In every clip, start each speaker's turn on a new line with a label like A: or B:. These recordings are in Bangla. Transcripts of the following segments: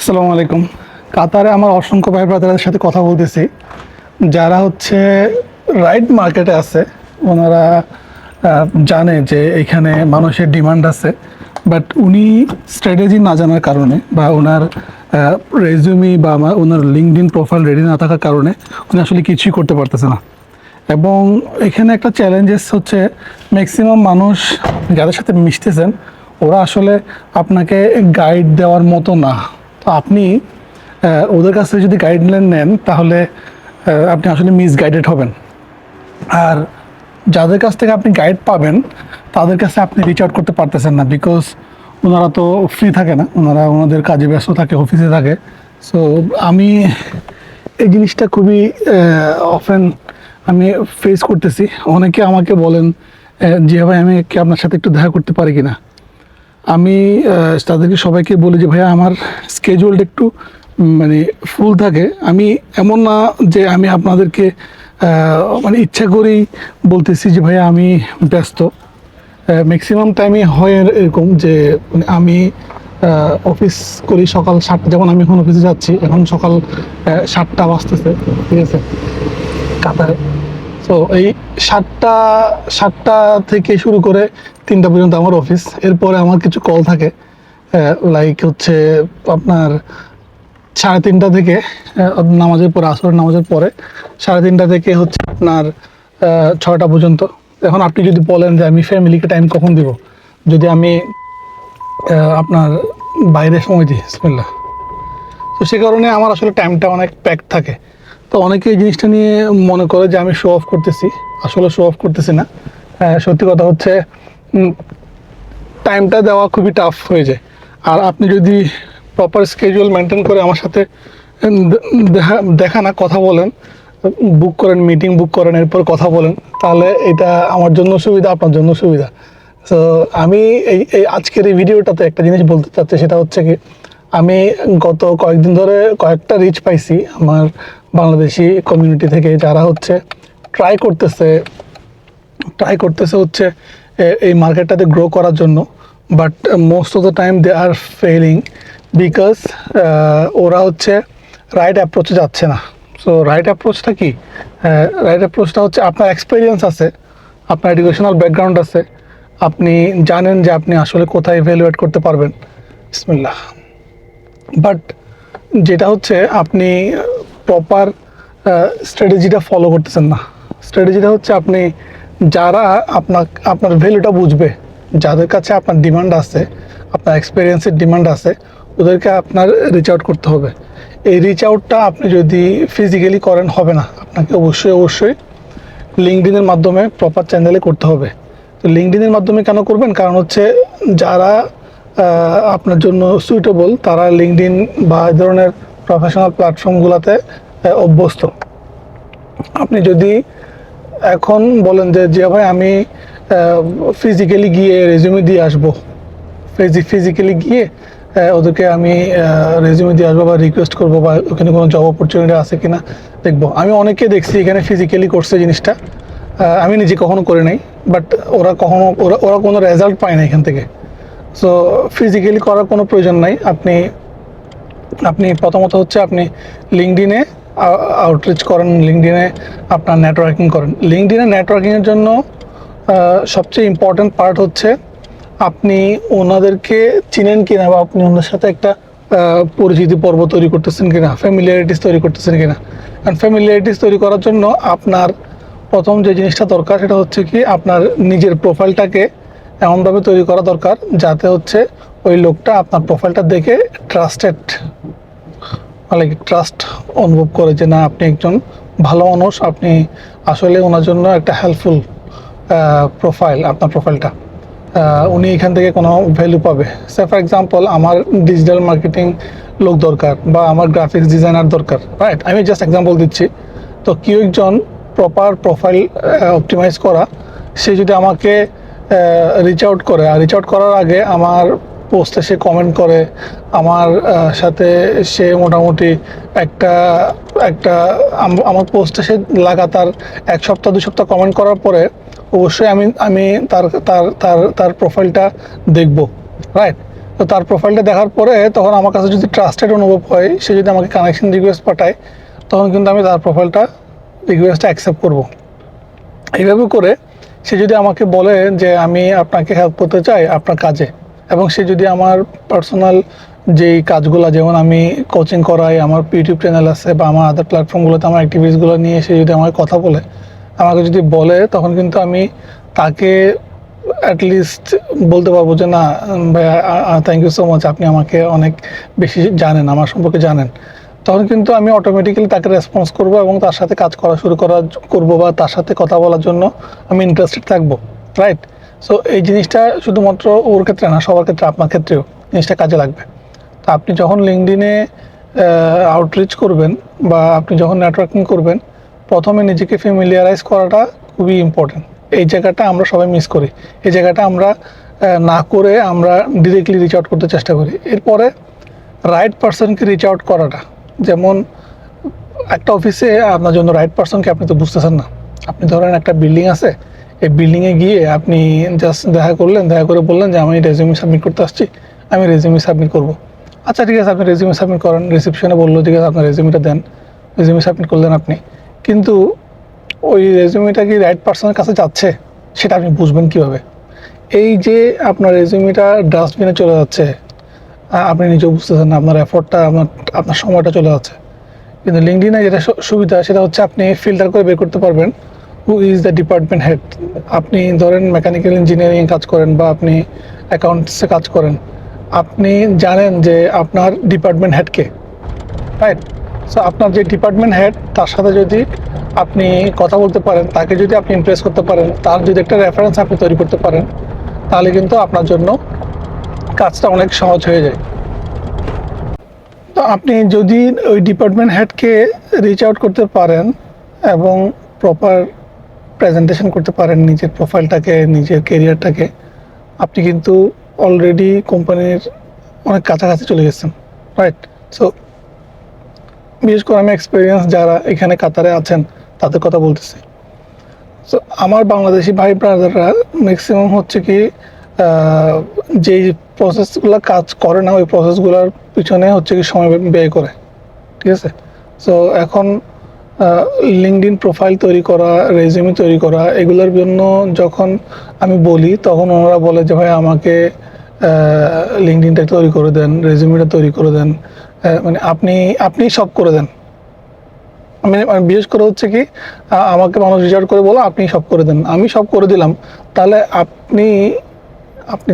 A: আসসালামু আলাইকুম। কাতারে আমার অসংখ্য ভাই ব্রাদারদের সাথে কথা বলতেছি, যারা হচ্ছে রাইড মার্কেটে আছে। ওনারা জানে যে এখানে মানুষের ডিমান্ড আছে, বাট উনি স্ট্র্যাটেজি না জানার কারণে বা ওনার রেজিউমি বা ওনার লিঙ্কডইন প্রোফাইল রেডি না থাকার কারণে উনি আসলে কিছুই করতে পারতেছে না। এবং এখানে একটা চ্যালেঞ্জেস হচ্ছে, ম্যাক্সিমাম মানুষ যাদের সাথে মিশতেছেন ওরা আসলে আপনাকে গাইড দেওয়ার মতো না। তো আপনি ওদের কাছ থেকে যদি গাইডলাইন নেন তাহলে আপনি আসলে মিসগাইডেড হবেন। আর যাদের কাছ থেকে আপনি গাইড পাবেন তাদের কাছে আপনি রিচ আউট করতে পারতেছেন না, বিকজ ওনারা তো ফ্রি থাকে না, ওনারা ওনাদের কাজে ব্যস্ত থাকে, অফিসে থাকে। সো আমি এই জিনিসটা খুবই অফেন আমি ফেস করতেছি। অনেকে আমাকে বলেন যে ভাই আমি কি আপনার সাথে একটু দেখা করতে পারি কিনা। আমি তাদেরকে সবাইকে বলি যে ভাইয়া আমার স্কেজুয়ালটা একটু মানে ফুল থাকে। আমি এমন না যে আমি আপনাদেরকে মানে ইচ্ছা করেই বলতেছি যে ভাইয়া আমি ব্যস্ত। ম্যাক্সিমাম টাইমে হয় এরকম যে মানে আমি অফিস করি সকাল 7টা, যেমন আমি এখন অফিসে যাচ্ছি, এখন সকাল 7টা বাজতেছে, ঠিক আছে, কাতারে। তো এই 7টা থেকে শুরু করে 3টা পর্যন্ত আমার অফিস। এরপরে আমার কিছু কল থাকে, লাইক হচ্ছে আপনার 3:30 থেকে নামাজের পরে, আসরের নামাজের পরে 3:30 থেকে হচ্ছে আপনার 6টা পর্যন্ত। এখন আপনি যদি বলেন যে আমি ফ্যামিলিকে টাইম কখন দিব, যদি আমি আপনার বাইরে সময় দিই, বিসমিল্লাহ। তো সে কারণে আমার আসলে টাইমটা অনেক প্যাক থাকে। তো অনেকে এই জিনিসটা নিয়ে মনে করে যে আমি শো অফ করতেছি, আসলে শো অফ করতেছি না। সত্যি কথা হচ্ছে টাইমটা দেওয়া খুবই টাফ হয়ে যায়। আর আপনি যদি প্রপার স্কেজুয়াল মেনটেন করে আমার সাথে দেখা না কথা বলেন, বুক করেন, মিটিং বুক করেন, এরপর কথা বলেন, তাহলে এটা আমার জন্য সুবিধা, আপনার জন্য সুবিধা। সো আমি এই আজকের এই ভিডিওটাতে একটা জিনিস বলতে চাচ্ছি, সেটা হচ্ছে কি, আমি গত কয়েকদিন ধরে কয়েকটা রিচ পাইছি আমার বাংলাদেশি কমিউনিটি থেকে, যারা হচ্ছে ট্রাই করতেছে হচ্ছে এই মার্কেটটাতে গ্রো করার জন্য। But most of the time they are failing, because ওরা হচ্ছে রাইট অ্যাপ্রোচে যাচ্ছে না। সো রাইট অ্যাপ্রোচটা কি? রাইট অ্যাপ্রোচটা হচ্ছে আপনার এক্সপিরিয়েন্স আছে, আপনার এডুকেশনাল ব্যাকগ্রাউন্ড আছে, আপনি জানেন যে আপনি আসলে কোথায় ইভ্যালুয়েট করতে পারবেন, বিসমিল্লাহ। বাট যেটা হচ্ছে আপনি প্রপার স্ট্র্যাটেজিটা ফলো করতেছেন না। স্ট্র্যাটেজিটা হচ্ছে আপনি যারা আপনার ভ্যালুটা বুঝবে, যাদের কাছে আপনার ডিমান্ড আছে, আপনার এক্সপিরিয়েন্সের ডিমান্ড আছে, ওদেরকে আপনার রিচ আউট করতে হবে। এই রিচ আউটটা আপনি যদি ফিজিক্যালি করেন হবে না, আপনাকে অবশ্যই লিঙ্কডইনের মাধ্যমে প্রপার চ্যানেলে করতে হবে। তো লিঙ্কডইনের মাধ্যমে কেন করবেন? কারণ হচ্ছে যারা আপনার জন্য সুইটেবল তারা লিঙ্কডইন বা এই ধরনের প্রফেশনাল প্ল্যাটফর্মগুলোতে অভ্যস্ত। আপনি যদি এখন বলেন যে ভাই আমি ফিজিক্যালি গিয়ে রেজিউমে দিয়ে আসবো, ফিজিক্যালি গিয়ে ওদেরকে আমি রেজিউমে দিয়ে আসবো বা রিকোয়েস্ট করবো, বা ওখানে কোনো জব অপরচুনিটি আছে কিনা দেখবো। আমি অনেকে দেখছি এখানে ফিজিক্যালি করছে জিনিসটা, আমি নিজে কখনো করে নাই, বাট ওরা কোনো রেজাল্ট পায় না এখান থেকে। সো ফিজিক্যালি করার কোনো প্রয়োজন নাই। আপনি প্রথমত হচ্ছে আপনি লিঙ্কডইনে আউটরিচ করেন, লিঙ্কডইনে আপনার নেটওয়ার্কিং করেন। লিঙ্কডইনে নেটওয়ার্কিংয়ের জন্য সবচেয়ে ইম্পর্ট্যান্ট পার্ট হচ্ছে আপনি ওনাদেরকে চিনেন কিনা, বা আপনি ওনাদের সাথে একটা পরিচিতি পর্ব তৈরি করতেছেন কিনা, ফ্যামিলিয়ারিটিস তৈরি করতেছেন কিনা। কারণ ফ্যামিলিয়ারিটিস তৈরি করার জন্য আপনার প্রথম যে জিনিসটা দরকার সেটা হচ্ছে কি, আপনার নিজের প্রোফাইলটাকে এমনভাবে তৈরি করা দরকার যাতে হচ্ছে ওই লোকটা আপনার প্রোফাইলটা দেখে ট্রাস্ট অনুভব করে যে না, আপনি একজন ভালো মানুষ, আপনি আসলে ওনার জন্য একটা হেল্পফুল প্রোফাইল, আপনার প্রোফাইলটা উনি এখান থেকে কোনো ভ্যালু পাবে। সে ফর এক্সাম্পল আমার ডিজিটাল মার্কেটিং লোক দরকার, বা আমার গ্রাফিক্স ডিজাইনার দরকার, রাইট? আমি জাস্ট এক্সাম্পল দিচ্ছি। তো কেউ একজন প্রপার প্রোফাইল অপটিমাইজ করা, সে যদি আমাকে রিচ আউট করে, আর রিচ আউট করার আগে আমার পোস্টে সে কমেন্ট করে, আমার সাথে সে মোটামুটি একটা একটা আমার পোস্টে সে লাগাতার 1 সপ্তাহ 2 সপ্তাহ কমেন্ট করার পরে অবশ্যই আমি তার প্রোফাইলটা দেখব, রাইট? তো তার প্রোফাইলটা দেখার পরে তখন আমার কাছে যদি ট্রাস্টেড অনুভব হয়, সে যদি আমাকে কানেকশন রিকোয়েস্ট পাঠায়, তখন কিন্তু আমি তার প্রোফাইলটা রিকোয়েস্টটা অ্যাকসেপ্ট করব। এইভাবে করে সে যদি আমাকে বলে যে আমি আপনাকে হেল্প করতে চাই আপনার কাজে, এবং সে যদি আমার পার্সোনাল যেই কাজগুলো, যেমন আমি কোচিং করাই, আমার ইউটিউব চ্যানেল আছে বা আমার আদার প্ল্যাটফর্মগুলোতে আমার অ্যাক্টিভিটিসগুলো নিয়ে সে যদি আমাকে কথা বলে, আমাকে যদি বলে, তখন কিন্তু আমি তাকে অ্যাটলিস্ট বলতে পারবো যে না ভাইয়া, থ্যাংক ইউ সো মাচ, আপনি আমাকে অনেক বেশি জানেন, আমার সম্পর্কে জানেন। তখন কিন্তু আমি অটোমেটিক্যালি তাকে রেসপন্স করব এবং তার সাথে কাজ করা শুরু করব, বা তার সাথে কথা বলার জন্য আমি ইন্টারেস্টেড থাকবো, রাইট? সো এই জিনিসটা শুধুমাত্র ওর ক্ষেত্রে না, সবার ক্ষেত্রে, আপনার ক্ষেত্রেও জিনিসটা কাজে লাগবে। তো আপনি যখন লিঙ্কডইনে আউটরিচ করবেন বা আপনি যখন নেটওয়ার্কিং করবেন, প্রথমে নিজেকে ফ্যামিলিয়ারাইজ করাটা খুবই ইম্পর্টেন্ট। এই জায়গাটা আমরা সবাই মিস করি। এই জায়গাটা আমরা না করে আমরা ডিরেক্টলি রিচ আউট করতে চেষ্টা করি। এরপরে রাইট পারসনকে রিচ আউট করাটা, যেমন একটা অফিসে আপনার জন্য রাইট পারসনকে আপনি তো বুঝতেছেন না। আপনি ধরেন একটা বিল্ডিং আছে, এই বিল্ডিংয়ে গিয়ে আপনি জাস্ট দেখা করলেন, দেখা করে বললেন যে আমি রেজিউমি সাবমিট করতে আসছি, আমি রেজিউমি সাবমিট করব। আচ্ছা ঠিক আছে, আপনি রেজিউমি সাবমিট করেন, রিসেপশনে বললো ঠিক আছে আপনার রেজিউমিটা দেন, রেজিউমি সাবমিট করলেন আপনি, কিন্তু ওই রেজিউমিটা কি রাইট পারসনের কাছে যাচ্ছে সেটা আপনি বুঝবেন কীভাবে? এই যে আপনার রেজিউমিটা ডাস্টবিনে চলে যাচ্ছে, আপনি নিজেও বুঝতেছেন না, আপনার এফোর্টটা, আপনার সময়টা চলে যাচ্ছে। কিন্তু লিঙ্কডইনে যেটা সুবিধা, সেটা হচ্ছে আপনি ফিল্টার করে বের করতে পারবেন who is the department head. আপনি ধরেন মেকানিক্যাল ইঞ্জিনিয়ারিং কাজ করেন বা আপনি অ্যাকাউন্টসে কাজ করেন, আপনি জানেন যে আপনার ডিপার্টমেন্ট হেডকে, রাইট? সো আপনার যে ডিপার্টমেন্ট হেড, তার সাথে যদি আপনি কথা বলতে পারেন, তাকে যদি আপনি ইমপ্রেস করতে পারেন, তার যদি একটা রেফারেন্স আপনি তৈরি করতে পারেন, তাহলে কিন্তু আপনার জন্য কাজটা অনেক সহজ হয়ে যায়। তো আপনি যদি ওই ডিপার্টমেন্ট হেডকে রিচ আউট করতে পারেন এবং প্রপার প্রেজেন্টেশন করতে পারেন নিজের প্রোফাইলটাকে, নিজের কেরিয়ারটাকে, আপনি কিন্তু অলরেডি কোম্পানির অনেক কাছাকাছি চলে গেছেন, রাইট? সো বিশেষ করে আমি এক্সপিরিয়েন্স যারা এখানে কাতারে আছেন তাদের কথা বলতেছি। সো আমার বাংলাদেশি ভাই ব্রাদাররা ম্যাক্সিমাম হচ্ছে কি যেই প্রসেসগুলো কাজ করে না, ওই প্রসেসগুলোর পিছনে হচ্ছে কি সময় ব্যয় করে, ঠিক আছে? সো এখন লিঙ্কডইন প্রোফাইল তৈরি করা, রেজিউমি তৈরি করা, এগুলোর জন্য যখন আমি বলি, তখন ওনারা বলে যে ভাই আমাকে লিঙ্কডইনটা তৈরি করে দেন, রেজিউমিটা তৈরি করে দেন, মানে আপনি সব করে দেন। আমি বিশেষ করে হচ্ছে কি আমাকে মানুষ রিচ আউট করে বলো আপনি সব করে দেন, আমি সব করে দিলাম, তাহলে আপনি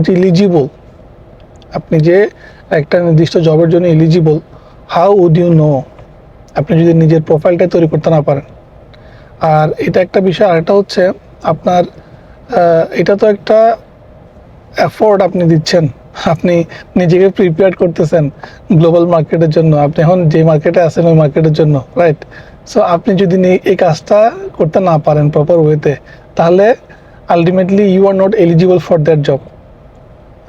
A: যে এলিজিবল, আপনি যে একটা নির্দিষ্ট জবের জন্য eligible, how would you know আপনি যদি নিজের প্রোফাইলটা তৈরি করতে না পারেন? আর এটা একটা বিষয়। আর এটা হচ্ছে আপনার এটা তো একটা এফোর্ট আপনি দিচ্ছেন, আপনি নিজেকে প্রিপেয়ার করতেছেন গ্লোবাল মার্কেটের জন্য, আপনি এখন যে মার্কেটে আছেন ওই মার্কেটের জন্য, রাইট? সো আপনি যদি এই কাজটা করতে না পারেন প্রপার ওয়েতে, তাহলে ultimately you are not eligible for that job.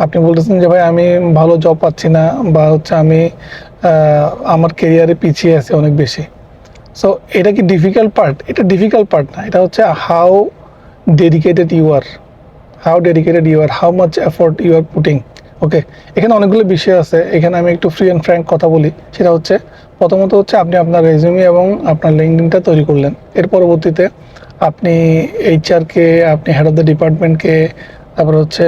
A: আপনি বলতেছেন যে ভাই আমি ভালো জব পাচ্ছি না, বা হচ্ছে আমি আমার কেরিয়ারে পিছিয়ে আছি অনেক বেশি। সো এটা কি ডিফিকাল্ট পার্ট? এটা ডিফিকাল্ট পার্ট না, এটা হচ্ছে how dedicated you are, how much effort you are putting. Okay, এখানে অনেকগুলো বিষয় আছে, এখানে আমি একটু ফ্রি অ্যান্ড ফ্র্যাঙ্ক কথা বলি। সেটা হচ্ছে প্রথমত হচ্ছে আপনি আপনার রেজিউমি এবং আপনার লিঙ্কডইনটা তৈরি করলেন, এর পরবর্তীতে আপনি এইচআরকে, আপনি হেড অফ দ্য ডিপার্টমেন্টকে, তারপর হচ্ছে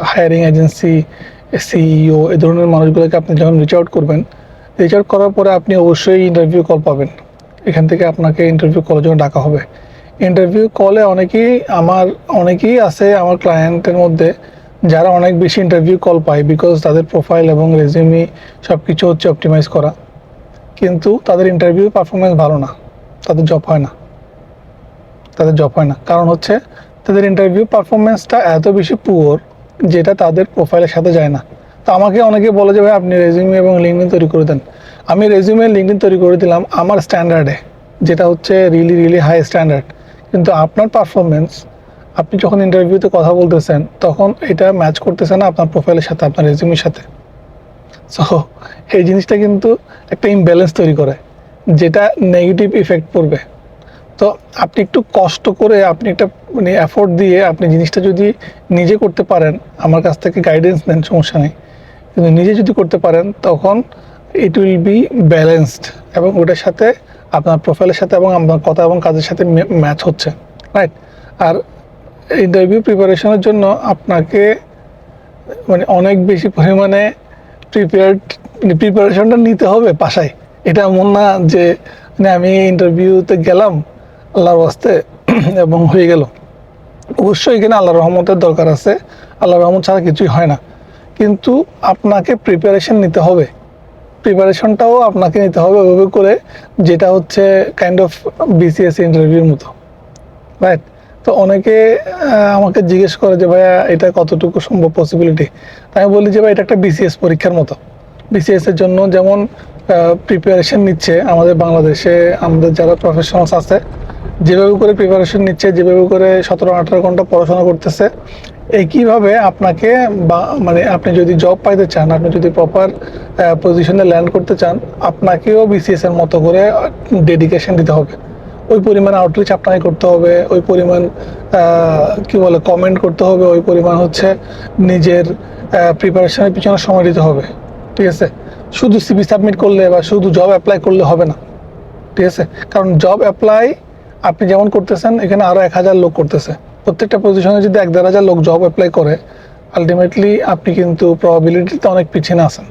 A: হায়ারিং এজেন্সি, সিইও, এই ধরনের মানুষগুলোকে আপনি যখন রিচ আউট করবেন, রিচ আউট করার পরে আপনি অবশ্যই ইন্টারভিউ কল পাবেন। এখান থেকে আপনাকে ইন্টারভিউ কলের জন্য ডাকা হবে। ইন্টারভিউ কলে অনেকেই আছে আমার ক্লায়েন্টের মধ্যে যারা অনেক বেশি ইন্টারভিউ কল পায়, বিকজ তাদের প্রোফাইল এবং রেজিউমি সব কিছু হচ্ছে অপটিমাইজ করা, কিন্তু তাদের ইন্টারভিউ পারফরমেন্স ভালো না, তাদের জব হয় না। কারণ হচ্ছে তাদের ইন্টারভিউ পারফরমেন্সটা এত বেশি পুয়ার, যেটা তাদের প্রোফাইলের সাথে যায় না। তো আমাকে অনেকে বলে যে ভাই আপনি রেজিউমি এবং লিঙ্কডইন তৈরি করে দেন। আমি রেজিউমি লিঙ্কডইন তৈরি করে দিলাম আমার স্ট্যান্ডার্ডে, যেটা হচ্ছে রিয়েলি হাই স্ট্যান্ডার্ড, কিন্তু আপনার পারফরমেন্স, আপনি যখন ইন্টারভিউতে কথা বলতেছেন তখন এটা ম্যাচ করতেছে না আপনার প্রোফাইলের সাথে, আপনার রেজিউমির সাথে। সো এই জিনিসটা কিন্তু একটা ইমব্যালেন্স তৈরি করে, যেটা নেগেটিভ ইফেক্ট পড়বে। তো আপনি একটু কষ্ট করে, আপনি একটা এফোর্ট দিয়ে আপনি জিনিসটা যদি নিজে করতে পারেন, আমার কাছ থেকে গাইডেন্স নেন, সমস্যা নেই, কিন্তু নিজে যদি করতে পারেন তখন ইট উইল বি ব্যালেন্সড এবং ওটার সাথে আপনার প্রোফাইলের সাথে এবং আপনার কথা এবং কাজের সাথে ম্যাচ হচ্ছে, রাইট? আর ইন্টারভিউ প্রিপারেশনের জন্য আপনাকে মানে অনেক বেশি পরিমাণে প্রিপারেশনটা নিতে হবে বাসায়। এটা এমন না যে মানে আমি ইন্টারভিউতে গেলাম আল্লাহর ওয়াস্তে এবং হয়ে গেল। অবশ্যই এখানে আল্লাহর রহমতের দরকার আছে, আল্লাহর রহমত ছাড়া কিছুই হয় না, কিন্তু আপনাকে প্রিপারেশন নিতে হবে। প্রিপারেশনটাও আপনাকে নিতে হবে ওইভাবে করে, যেটা হচ্ছে কাইন্ড অফ বিসিএস ইন্টারভিউর মতো, রাইট? তো অনেকে আমাকে জিজ্ঞেস করে যে ভাইয়া এটা কতটুকু সম্ভব পসিবিলিটি। তাই আমি বলি যে ভাই এটা একটা বিসিএস পরীক্ষার মতো। বিসিএস এর জন্য যেমন প্রিপারেশন নিচ্ছে আমাদের বাংলাদেশে আমাদের যারা প্রফেশনালস আছে, যেভাবে করে প্রিপারেশন নিচ্ছে, যেভাবে করে 17-18 ঘন্টা পড়াশোনা করতেছে, একইভাবে আপনাকে মানে আপনি যদি জব পাইতে চান, আপনি যদি প্রপার পজিশনে ল্যান্ড করতে চান, আপনাকেও বিসিএস এর মতো করে ডেডিকেশন দিতে হবে। ওই পরিমাণ আউটরিচ আপনাকে করতে হবে, ওই পরিমাণ কি বলে কমেন্ট করতে হবে, ওই পরিমাণ হচ্ছে নিজের প্রিপারেশনের পিছনে সময় দিতে হবে, ঠিক আছে? শুধু সিভি সাবমিট করলে বা শুধু জব অ্যাপ্লাই করলে হবে না, ঠিক আছে? কারণ জব অ্যাপ্লাই আপনি যেমন করতেছেন, এখানে আরও 1000 লোক করতেছে। প্রত্যেকটা পজিশনে যদি 1-1.5 লোক জব অ্যাপ্লাই করে, আলটিমেটলি আপনি কিন্তু প্রবাবিলিটিতে অনেক পিছিয়ে আছেন,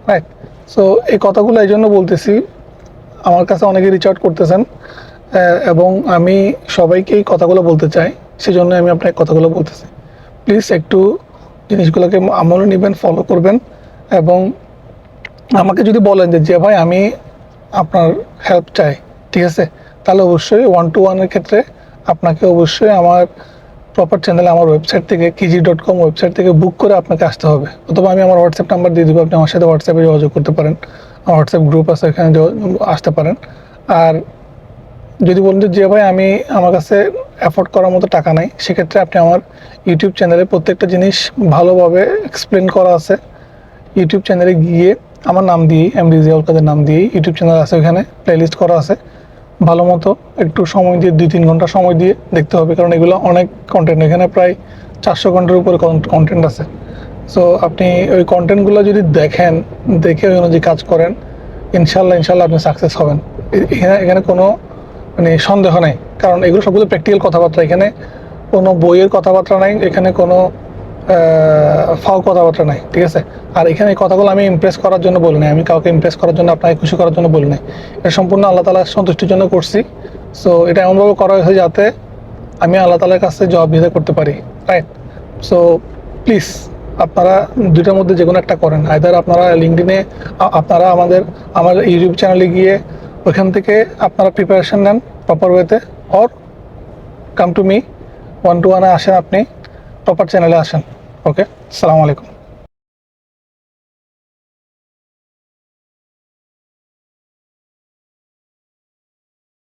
A: রাইট? সো এই কথাগুলো এই জন্য বলতেছি, আমার কাছে অনেকে রিচ আউট করতেছেন এবং আমি সবাইকেই কথাগুলো বলতে চাই, সেজন্য আমি আপনাকে কথাগুলো বলতেছি। প্লিজ একটু জিনিসগুলোকে আমলে নেবেন, ফলো করবেন এবং আমাকে যদি বলেন যে ভাই আমি আপনার হেল্প চাই, ঠিক আছে, তাহলে অবশ্যই 1-to-1 ক্ষেত্রে আপনাকে অবশ্যই আমার প্রপার চ্যানেলে আমার ওয়েবসাইট থেকে kg.com ওয়েবসাইট থেকে বুক করে আপনাকে আসতে হবে, অথবা আমি আমার হোয়াটসঅ্যাপ নাম্বার দিয়ে দেবো, আপনি আমার সাথে হোয়াটসঅ্যাপে যোগাযোগ করতে পারেন। আমার হোয়াটসঅ্যাপ গ্রুপ আছে, এখানে আসতে পারেন। আর যদি বলেন যে ভাই আমার কাছে অ্যাফোর্ড করার মতো টাকা নাই, সেক্ষেত্রে আপনি আমার ইউটিউব চ্যানেলে প্রত্যেকটা জিনিস ভালোভাবে এক্সপ্লেন করা আছে। ইউটিউব চ্যানেলে গিয়ে আমার নাম দিয়েই, এমডি জিয়াউল কাদের নাম দিয়েই ইউটিউব চ্যানেল আছে, ওখানে প্লেলিস্ট করা আছে। ভালো মতো একটু সময় দিয়ে 2-3 ঘন্টা সময় দিয়ে দেখতে হবে, কারণ এগুলো অনেক কন্টেন্ট, এখানে প্রায় 400 ঘন্টার উপরে কন্টেন্ট আছে। সো আপনি ওই কন্টেন্টগুলো যদি দেখে ওই অনুযায়ী কাজ করেন, ইনশাল্লাহ আপনি সাকসেস হবেন। এখানে কোনো মানে সন্দেহ নাই, কারণ এগুলো সবগুলো প্র্যাকটিক্যাল কথাবার্তা, এখানে কোনো বইয়ের কথাবার্তা নাই, এখানে কোনো ফাও কথাবার্তা নাই, ঠিক আছে? আর এখানে এই কথাগুলো আমি ইমপ্রেস করার জন্য বলি নাই, আমি কাউকে ইমপ্রেস করার জন্য, আপনাকে খুশি করার জন্য বলি নাই। এটা সম্পূর্ণ আল্লাহ তাআলার সন্তুষ্টির জন্য করছি। সো এটা এমনভাবে করা হয়েছে যাতে আমি আল্লাহ তাআলার কাছে জবাব দিতে করতে পারি, রাইট? সো প্লিজ আপনারা দুইটার মধ্যে যে কোনো একটা করেন। আইদার আপনারা লিঙ্কডইনে, আপনারা আমার ইউটিউব চ্যানেলে গিয়ে ওইখান থেকে আপনারা প্রিপারেশন নেন প্রপার ওয়েতে, or come to me 1-to-1 আসেন, আপনি প্রপার চ্যানেলে আসেন। ওকে, আসসালামু আলাইকুম।